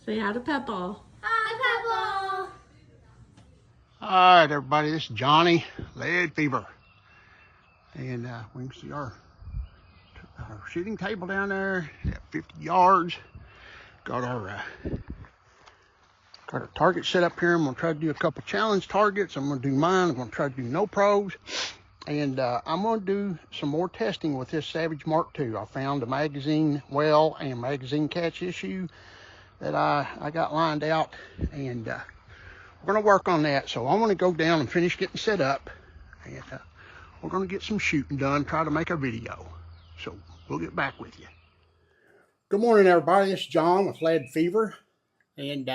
Say hi to Peppa. Hi, Peppa. Alright everybody, this is Johnny, lead fever. And we can see our shooting table down there at 50 yards. Got our target set up here. I'm going to try to do a couple challenge targets. I'm going to do mine. I'm going to try to do no pros. And I'm going to do some more testing with this Savage Mark II. I found a magazine well and magazine catch issue that I got lined out. And we're going to work on that. So I'm going to go down and finish getting set up. And we're going to get some shooting done, try to make a video. So we'll get back with you. Good morning, everybody. This is John with Lead Fever. And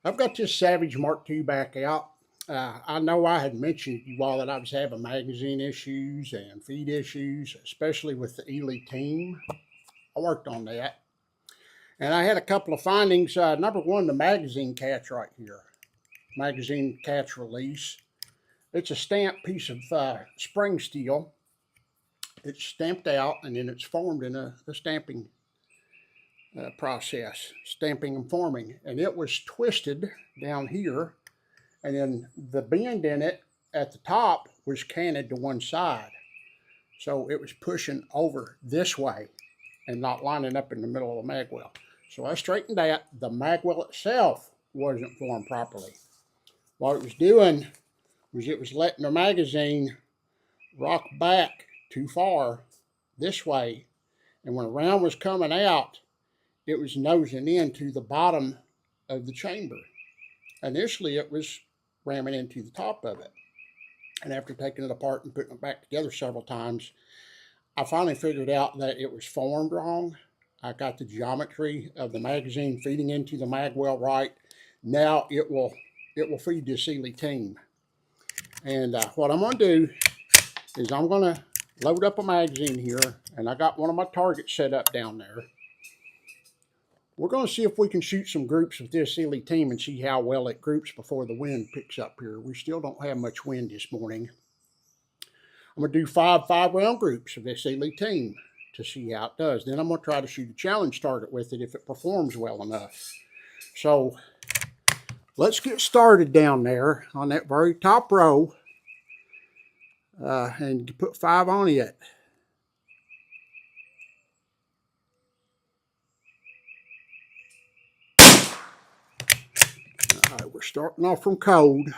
I've got this Savage Mark II back out. I know I had mentioned to you all that I was having magazine issues and feed issues, especially with the Ely team. I worked on that. And I had a couple of findings. Number one, the magazine catch right here. Magazine catch release. It's a stamped piece of spring steel. It's stamped out and then it's formed in the stamping process, stamping and forming. And it was twisted down here, and then the bend in it at the top was canted to one side. So it was pushing over this way and not lining up in the middle of the magwell. So I straightened that. The magwell itself wasn't formed properly. What it was doing was it was letting the magazine rock back too far this way, and when a round was coming out, it was nosing into the bottom of the chamber. Initially, it was ramming into the top of it, and after taking it apart and putting it back together several times, I finally figured out that it was formed wrong. I got the geometry of the magazine feeding into the magwell right. Now it will feed this Ely team. And what I'm going to do is I'm going to load up a magazine here, and I got one of my targets set up down there. We're going to see if we can shoot some groups with this Ely team and see how well it groups before the wind picks up here. We still don't have much wind this morning. I'm going to do five round groups of this Ely team to see how it does. Then I'm going to try to shoot a challenge target with it if it performs well enough. So let's get started down there on that very top row. And put 5 on it. All right, we're starting off from cold.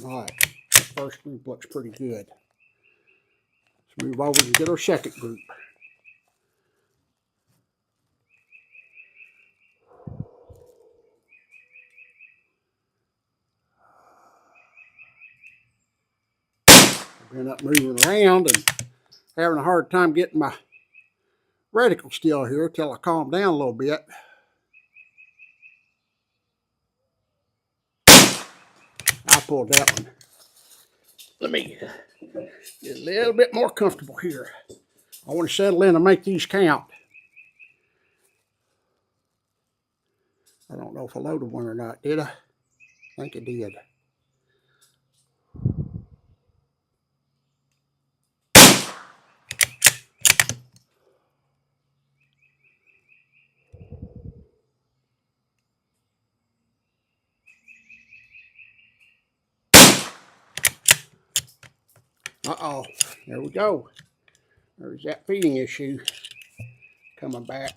All right, that first group looks pretty good. Let's move over and get our second group. I've been up moving around and having a hard time getting my reticle still here till I calm down a little bit. I pulled that one. Let me get a little bit more comfortable here. I want to settle in and make these count. I don't know if I loaded one or not, did I? I think I did. Uh-oh, there we go. There's that feeding issue coming back.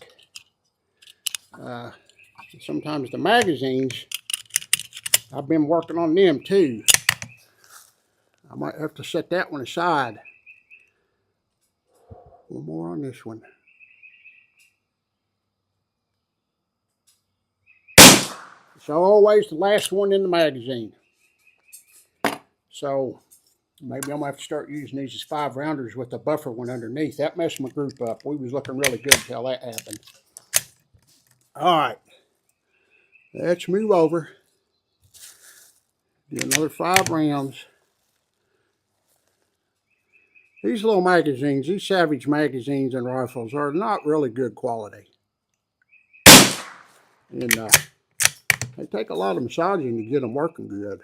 Sometimes the magazines, I've been working on them too. I might have to set that one aside. One more on this one. It's always the last one in the magazine. So Maybe I'm gonna have to start using these as 5-rounders with the buffer one underneath. That messed my group up. We was looking really good until that happened. All right, let's move over. Do another 5 rounds. These little magazines, these Savage magazines and rifles are not really good quality. And they take a lot of massaging to get them working good.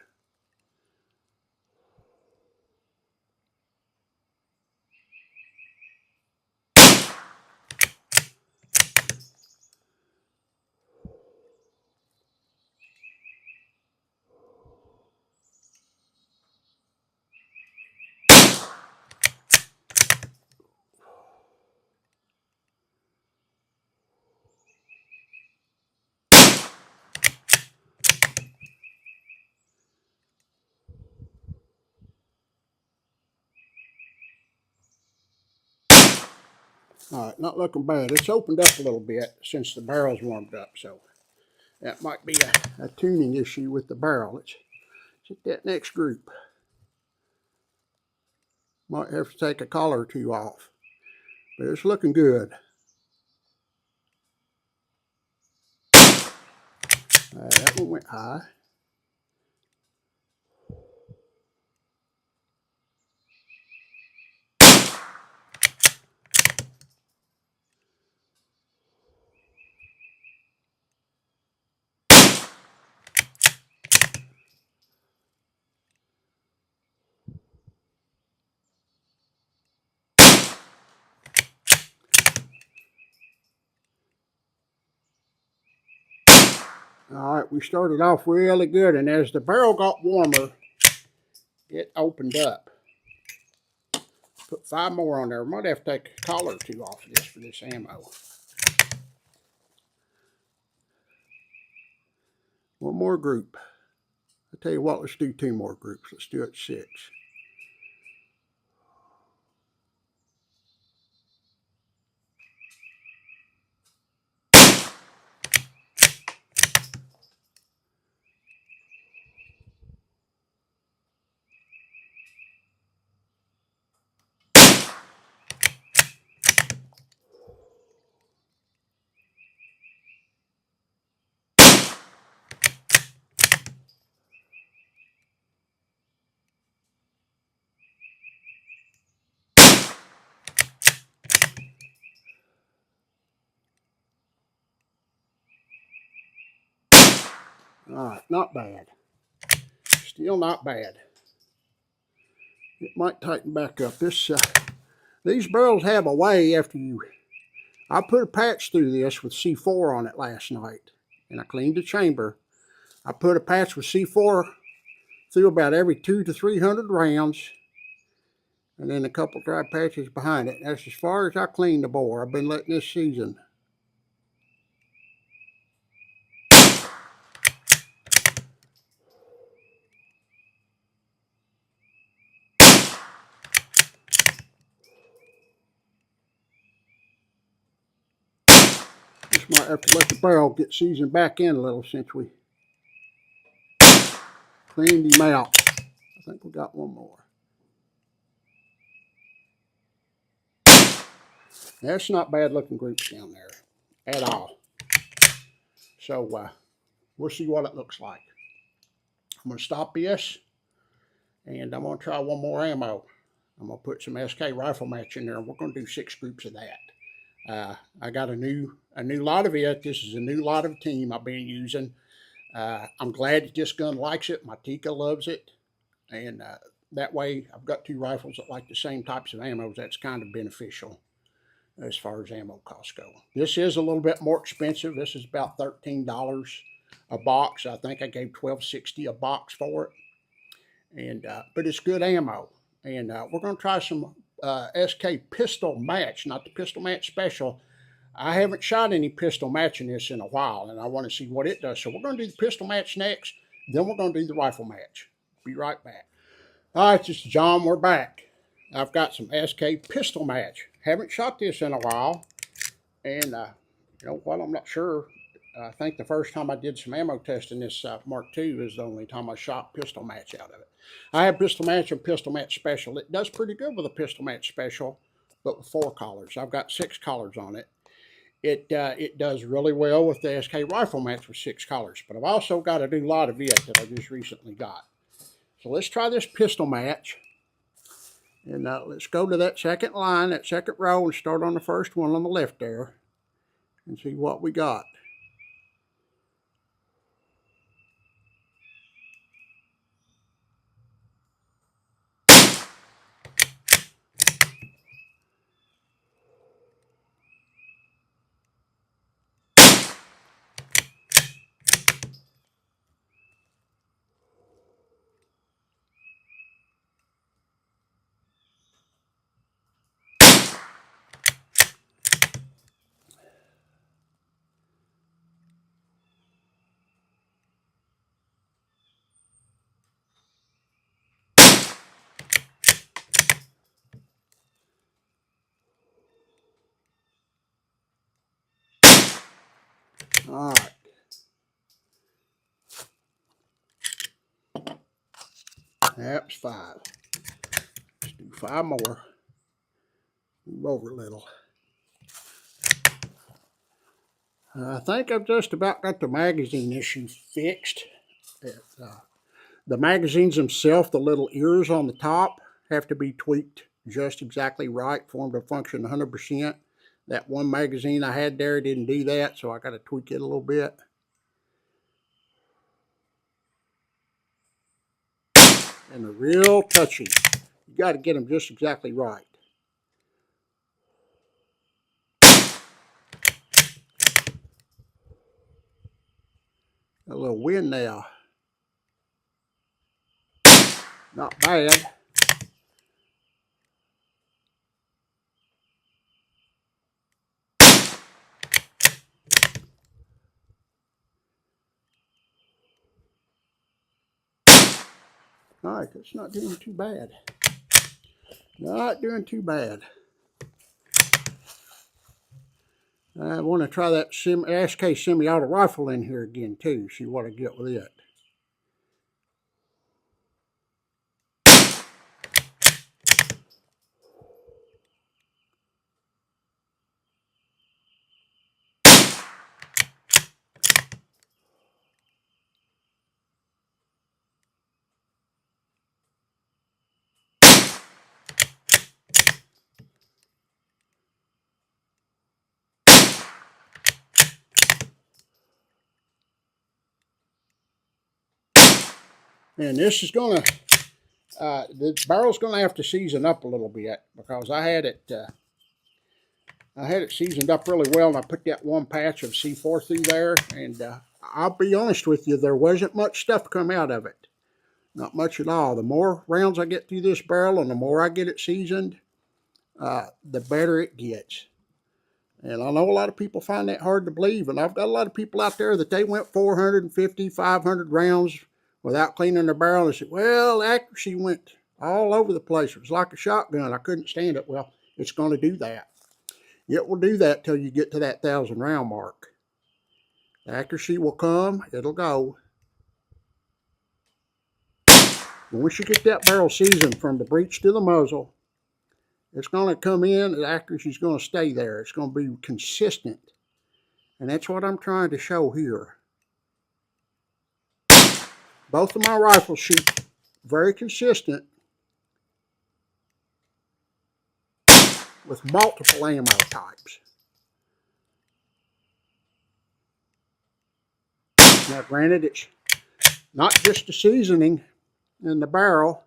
All right, not looking bad. It's opened up a little bit since the barrel's warmed up, so that might be a tuning issue with the barrel. Let's hit that next group. Might have to take a collar or two off, but it's looking good. That one went high. All right, we started off really good, and as the barrel got warmer, it opened up. Put 5 more on there. Might have to take a collar or two off of this for this ammo. One more group. I tell you what, let's do 2 more groups. Let's do it 6. All right, not bad. Still not bad. It might tighten back up. These barrels have a way after you... I put a patch through this with C4 on it last night, and I cleaned the chamber. I put a patch with C4 through about every 200 to 300 rounds, and then a couple dry patches behind it. That's as far as I cleaned the bore. I've been letting this season. Just might have to let the barrel get seasoned back in a little since we cleaned him out. I think we got one more. That's not bad looking groups down there at all. So we'll see what it looks like. I'm going to stop this, and I'm going to try one more ammo. I'm going to put some SK rifle match in there, and we're going to do 6 groups of that. I got a new lot of it. This is a new lot of team I've been using. I'm glad that this gun likes it. My Tika loves it, and that way I've got 2 rifles that like the same types of ammo. That's kind of beneficial as far as ammo costs go. This is a little bit more expensive. This is about $13 a box. I think I gave $12.60 a box for it, and but it's good ammo. And we're going to try some SK pistol match, not the pistol match special. I haven't shot any pistol match in this in a while, and I want to see what it does. So we're going to do the pistol match next, then we're going to do the rifle match. Be right back. All right, this is John. We're back. I've got some SK pistol match. Haven't shot this in a while, and you know what? I'm not sure I think the first time I did some ammo testing, this Mark II is the only time I shot pistol match out of it. I have pistol match and pistol match special. It does pretty good with a pistol match special, but with 4 collars. I've got 6 collars on it. It does really well with the SK rifle match with 6 collars, but I've also got a new lot of it that I just recently got. So let's try this pistol match. And let's go to that second line, that second row, and start on the first one on the left there and see what we got. All right. That's 5. Let's do 5 more. Move over a little. I think I've just about got the magazine issue fixed. The magazines themselves, the little ears on the top, have to be tweaked just exactly right for them to function 100%. That one magazine I had there didn't do that, so I got to tweak it a little bit. And they're real touchy. You got to get them just exactly right. A little wind now. Not bad. All right, that's not doing too bad. Not doing too bad. I want to try that SK semi-auto rifle in here again too. See what I get with it. And this is gonna, the barrel's gonna have to season up a little bit because I had it seasoned up really well, and I put that one patch of C4 through there, and I'll be honest with you, there wasn't much stuff come out of it. Not much at all. The more rounds I get through this barrel and the more I get it seasoned, the better it gets. And I know a lot of people find that hard to believe, and I've got a lot of people out there that they went 450, 500 rounds without cleaning their barrel. They said, well, the accuracy went all over the place. It was like a shotgun. I couldn't stand it. Well, it's going to do that. It will do that till you get to that 1,000 round mark. The accuracy will come, it'll go. Once you get that barrel seasoned from the breech to the muzzle, it's going to come in, the accuracy is going to stay there. It's going to be consistent. And that's what I'm trying to show here. Both of my rifles shoot very consistent with multiple ammo types. Now granted, it's not just the seasoning in the barrel,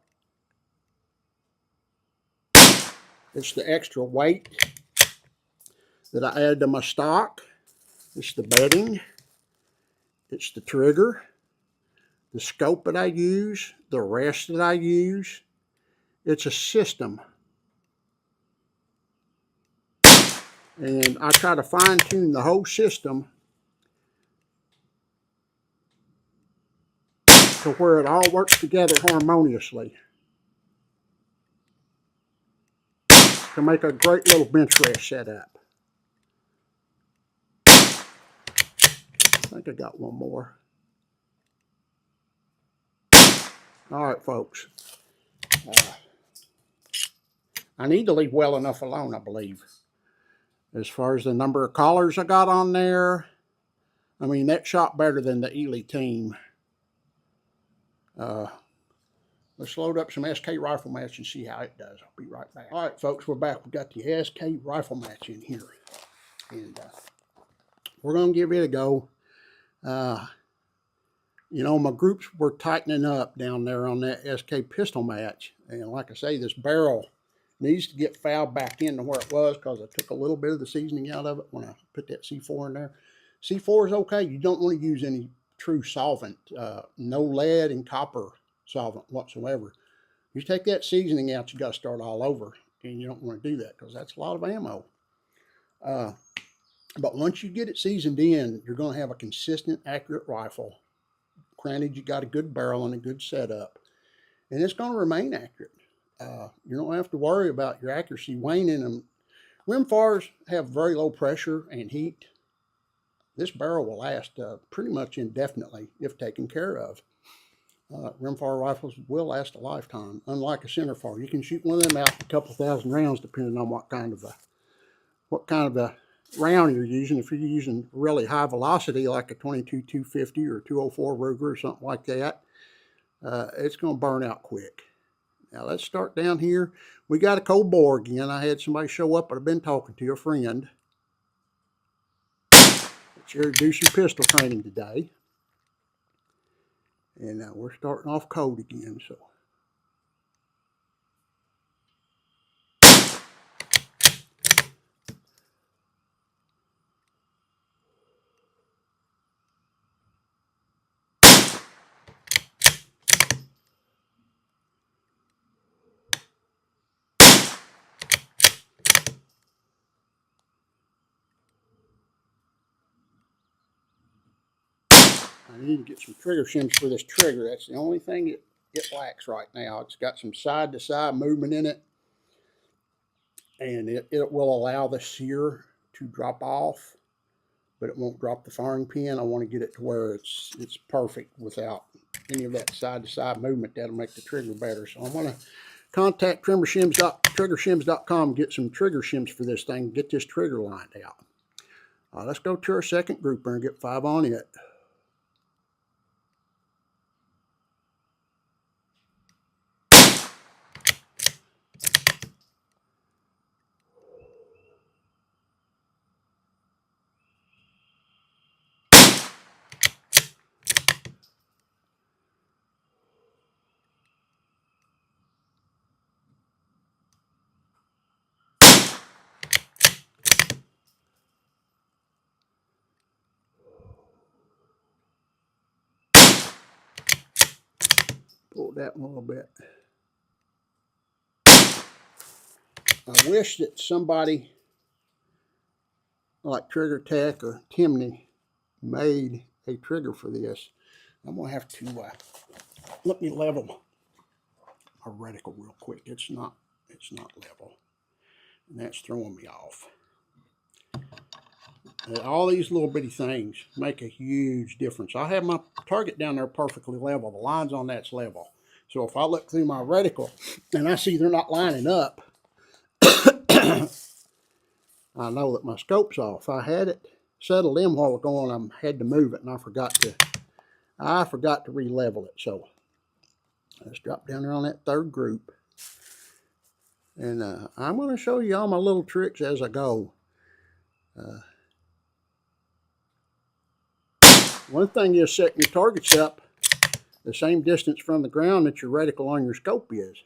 it's the extra weight that I add to my stock. It's the bedding, it's the trigger, the scope that I use, the rest that I use. It's a system. And I try to fine tune the whole system to where it all works together harmoniously to make a great little bench rest setup. think I got one more. All right, folks. I need to leave well enough alone, I believe. As far as the number of collars I got on there, I mean, that shot better than the Ely team. Let's load up some SK rifle match and see how it does. I'll be right back. All right, folks, we're back. We've got the SK rifle match in here. And we're going to give it a go. You know, my groups were tightening up down there on that SK pistol match. And like I say, this barrel needs to get fouled back into where it was because I took a little bit of the seasoning out of it when I put that C4 in there. C4 is okay. You don't want to use any true solvent. No lead and copper solvent whatsoever. You take that seasoning out, you got to start all over, and you don't want to do that because that's a lot of ammo. But once you get it seasoned in, you're going to have a consistent, accurate rifle. Granted, you got a good barrel and a good setup, and it's going to remain accurate. You don't have to worry about your accuracy waning. And rimfires have very low pressure and heat. This barrel will last pretty much indefinitely if taken care of. Rimfire rifles will last a lifetime, unlike a centerfire. You can shoot one of them out a couple thousand rounds, depending on what kind of a round you're using. If you're using really high velocity, like a 22-250 or 204 Ruger or something like that, it's going to burn out quick. Now let's start down here. We got a cold bore again. I had somebody show up, but I've been talking to a friend. Let's here do some pistol training today. And we're starting off cold again, so. I need to get some trigger shims for this trigger. That's the only thing it lacks right now. It's got some side-to-side movement in it, and it will allow the sear to drop off, but it won't drop the firing pin. I want to get it to where it's perfect without any of that side-to-side movement. That'll make the trigger better. So I'm going to contact triggershims.com, get some trigger shims for this thing, get this trigger lined out. Let's go to our second grouper and get 5 on it. Pull that one a little bit. I wish that somebody like Trigger Tech or Timney made a trigger for this. I'm going to have to let me level my reticle real quick. It's not level, and that's throwing me off. All these little bitty things make a huge difference. I have my target down there perfectly level. The lines on that's level. So if I look through my reticle and I see they're not lining up, I know that my scope's off. I had it settled in while ago and I had to move it, and I forgot to re-level it. So let's drop down there on that third group. And I'm going to show you all my little tricks as I go. One thing is setting your targets up the same distance from the ground that your reticle on your scope is.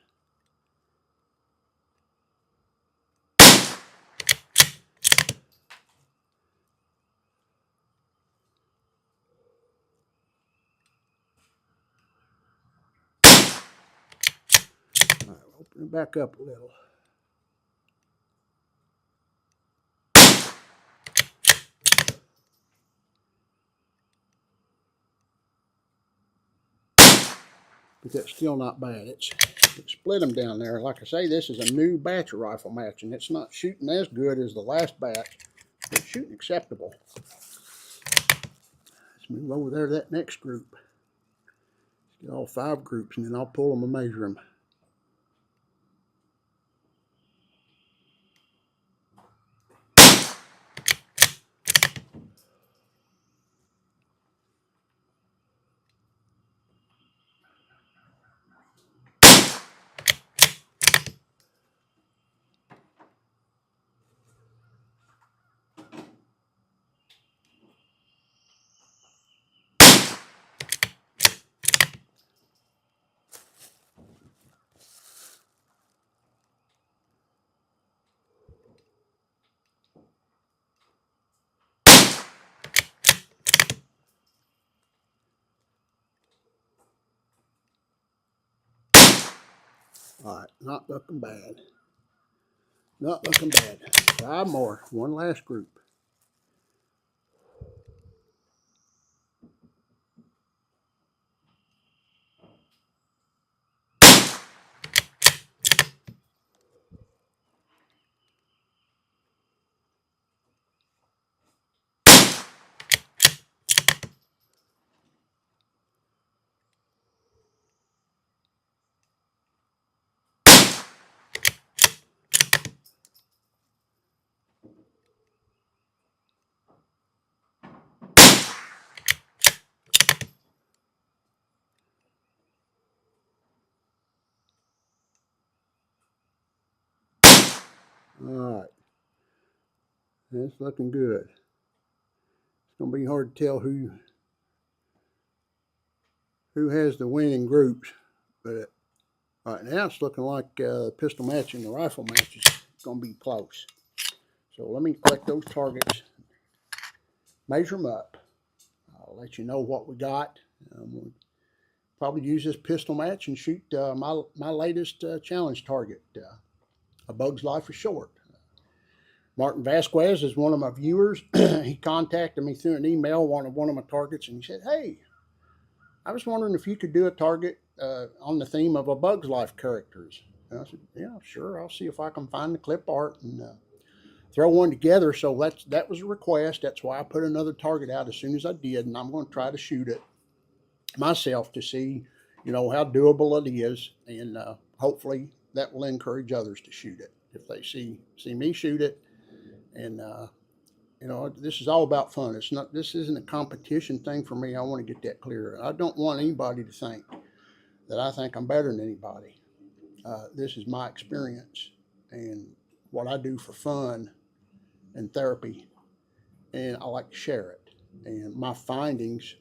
All right, open it back up a little. But that's still not bad. It split them down there. Like I say, this is a new batch of rifle match, and it's not shooting as good as the last batch, but it's shooting acceptable. Let's move over there to that next group. Let's get all 5 groups, and then I'll pull them and measure them. All right, not looking bad. Not looking bad. 5 more. One last group. All right. That's looking good. It's going to be hard to tell who has the winning groups, but right now it's looking like pistol match and the rifle match is going to be close. So let me collect those targets, measure them up. I'll let you know what we got. We'll probably use this pistol match and shoot my latest challenge target, A Bug's Life is Short. Martin Vasquez is one of my viewers. He contacted me through an email, wanted one of my targets, and he said, "Hey, I was wondering if you could do a target on the theme of A Bug's Life characters." And I said, "Yeah, sure. I'll see if I can find the clip art and throw one together." So that was a request. That's why I put another target out as soon as I did, and I'm going to try to shoot it myself to see, how doable it is, and hopefully that will encourage others to shoot it if they see me shoot it. And this is all about fun. This isn't a competition thing for me. I want to get that clear. I don't want anybody to think that I think I'm better than anybody. This is my experience and what I do for fun and therapy, and I like to share it. And my findings,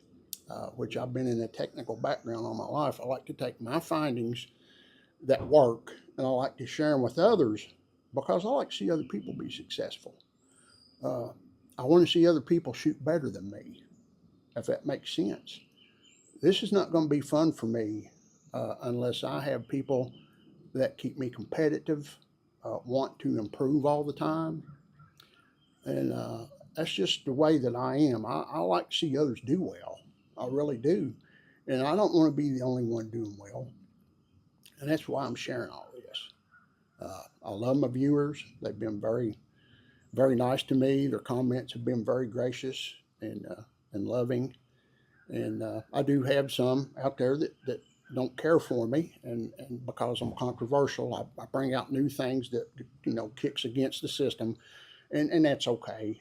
which I've been in a technical background all my life, I like to take my findings that work and I like to share them with others because I like to see other people be successful. I want to see other people shoot better than me, if that makes sense. This is not going to be fun for me unless I have people that keep me competitive, want to improve all the time. And that's just the way that I am. I like to see others do well. I really do. And I don't want to be the only one doing well. And that's why I'm sharing all this. I love my viewers. They've been very, very nice to me. Their comments have been very gracious and loving. And I do have some out there that don't care for me, and because I'm controversial, I bring out new things that kicks against the system, and that's okay.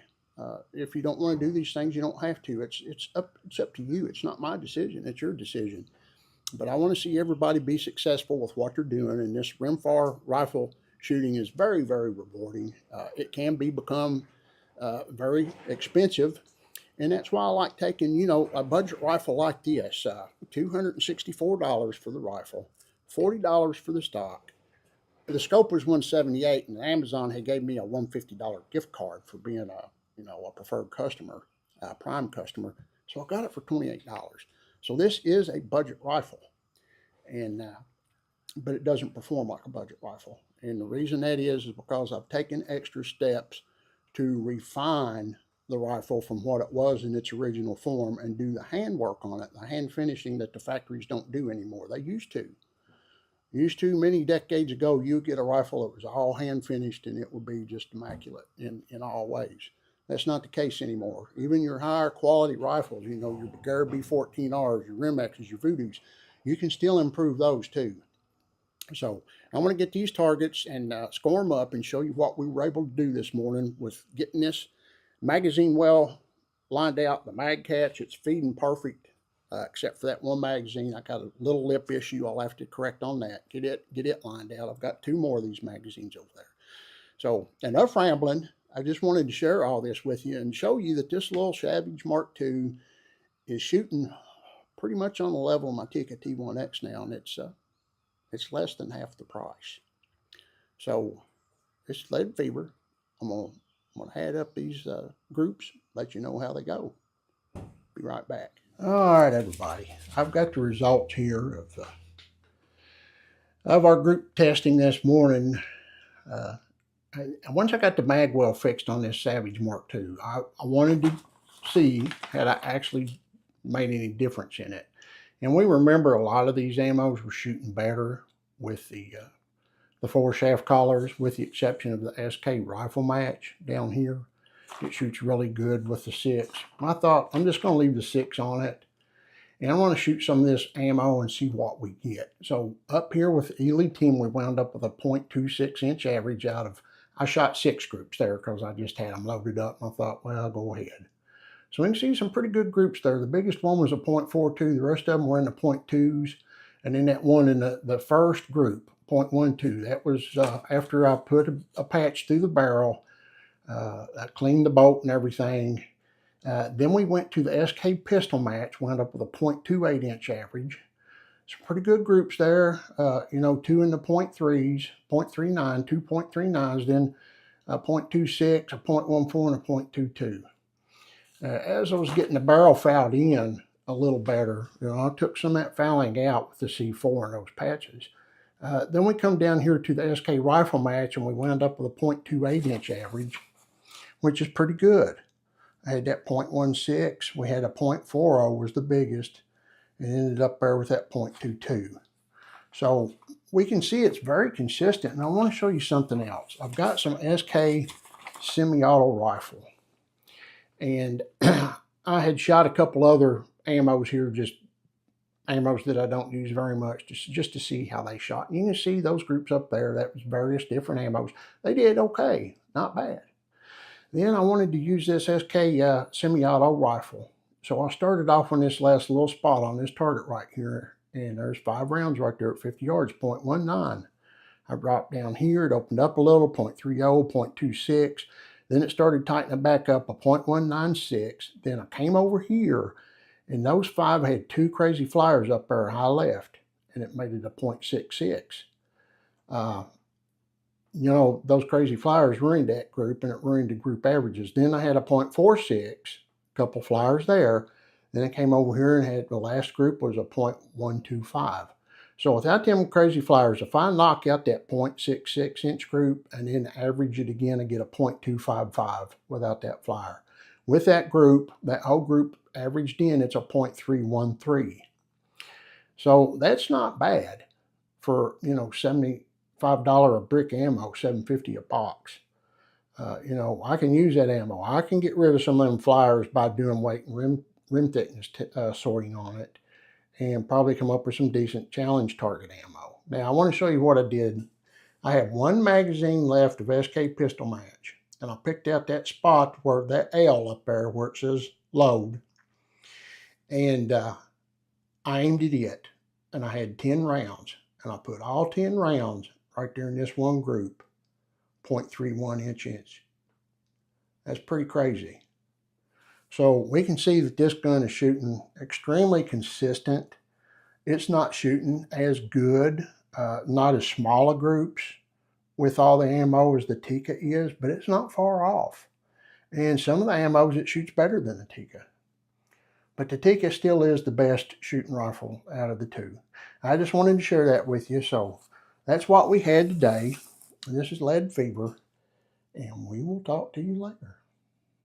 If you don't want to do these things, you don't have to. It's up to you. It's not my decision. It's your decision. But I want to see everybody be successful with what they're doing, and this rimfire rifle shooting is very, very rewarding. It can become very expensive, and that's why I like taking, a budget rifle like this, $264 for the rifle, $40 for the stock. The scope was $178, and Amazon had gave me a $150 gift card for being a preferred customer, a prime customer. So I got it for $28. So this is a budget rifle, and but it doesn't perform like a budget rifle. And the reason that is because I've taken extra steps to refine the rifle from what it was in its original form and do the handwork on it, the hand finishing that the factories don't do anymore. They used to. Many decades ago, you get a rifle that was all hand finished and it would be just immaculate in all ways. That's not the case anymore. Even your higher quality rifles, you know, your Garrett B14Rs, your Remexes, your Voodoos, you can still improve those too. So I'm going to get these targets and score them up and show you what we were able to do this morning with getting this magazine well lined out. The mag catch, it's feeding perfect, except for that one magazine. I got a little lip issue. I'll have to correct on that. Get it lined out. I've got 2 more of these magazines over there. So enough rambling. I just wanted to share all this with you and show you that this little Savage Mark II is shooting pretty much on the level of my Tikka T1X now, and it's less than half the price. So it's lead fever. I'm gonna add up these groups, let you know how they go. Be right back. All right, everybody. I've got the results here of our group testing this morning. Once I got the magwell fixed on this Savage Mark II, I wanted to see had I actually made any difference in it. And we remember a lot of these ammos were shooting better with the 4 shaft collars, with the exception of the SK rifle match down here. It shoots really good with the 6. I thought I'm just going to leave the 6 on it, and I want to shoot some of this ammo and see what we get. So up here with the Ely team, we wound up with a .26 inch average out of, I shot 6 groups there because I just had them loaded up, and I thought, well, I'll go ahead. So we can see some pretty good groups there. The biggest one was a .42. The rest of them were in the .2s. And then that one in the first group, .12, that was after I put a patch through the barrel. I cleaned the bolt and everything. Then we went to the SK pistol match, wound up with a .28 inch average. Some pretty good groups there. You know, 2 in the .3s, .39, 2 .39s, then a .26, a .14, and a .22. As I was getting the barrel fouled in a little better, you know, I took some of that fouling out with the C4 and those patches. Then we come down here to the SK rifle match, and we wound up with a .28 inch average, which is pretty good. I had that .16. We had a .40 was the biggest, and ended up there with that .22. So we can see it's very consistent. And I want to show you something else. I've got some SK semi-auto rifle. And I had shot a couple other ammos here, just ammos that I don't use very much, just to see how they shot. And you can see those groups up there. That was various different ammos. They did okay, not bad. Then I wanted to use this SK semi-auto rifle. So I started off on this last little spot on this target right here. And there's 5 rounds right there at 50 yards, .19. I dropped down here. It opened up a little, .30, .26. Then it started tightening back up, a .196. Then I came over here, and those 5 had 2 crazy flyers up there high left, and it made it a .66. You know, those crazy flyers ruined that group, and it ruined the group averages. Then I had a .46, a couple flyers there. Then I came over here and had the last group was a .125. So without them crazy flyers, if I knock out that .66 inch group and then average it again, I get a .255 without that flyer. With that group, that whole group averaged in, it's a .313. So that's not bad for, you know, $75 a brick ammo, $7.50 a box. You know, I can use that ammo. I can get rid of some of them flyers by doing weight and rim thickness sorting on it, and probably come up with some decent challenge target ammo. Now, I want to show you what I did. I have 1 magazine left of SK pistol match, and I picked out that spot where that L up there where it says load, and I aimed at it, and I had 10 rounds, and I put all 10 rounds right there in this one group, .31 inch. That's pretty crazy. So we can see that this gun is shooting extremely consistent. It's not shooting as good, not as small a groups with all the ammo as the Tikka is, but it's not far off. And some of the ammos, it shoots better than the Tikka. But the Tikka still is the best shooting rifle out of the 2. I just wanted to share that with you. So that's what we had today. This is Lead Fever, and we will talk to you later.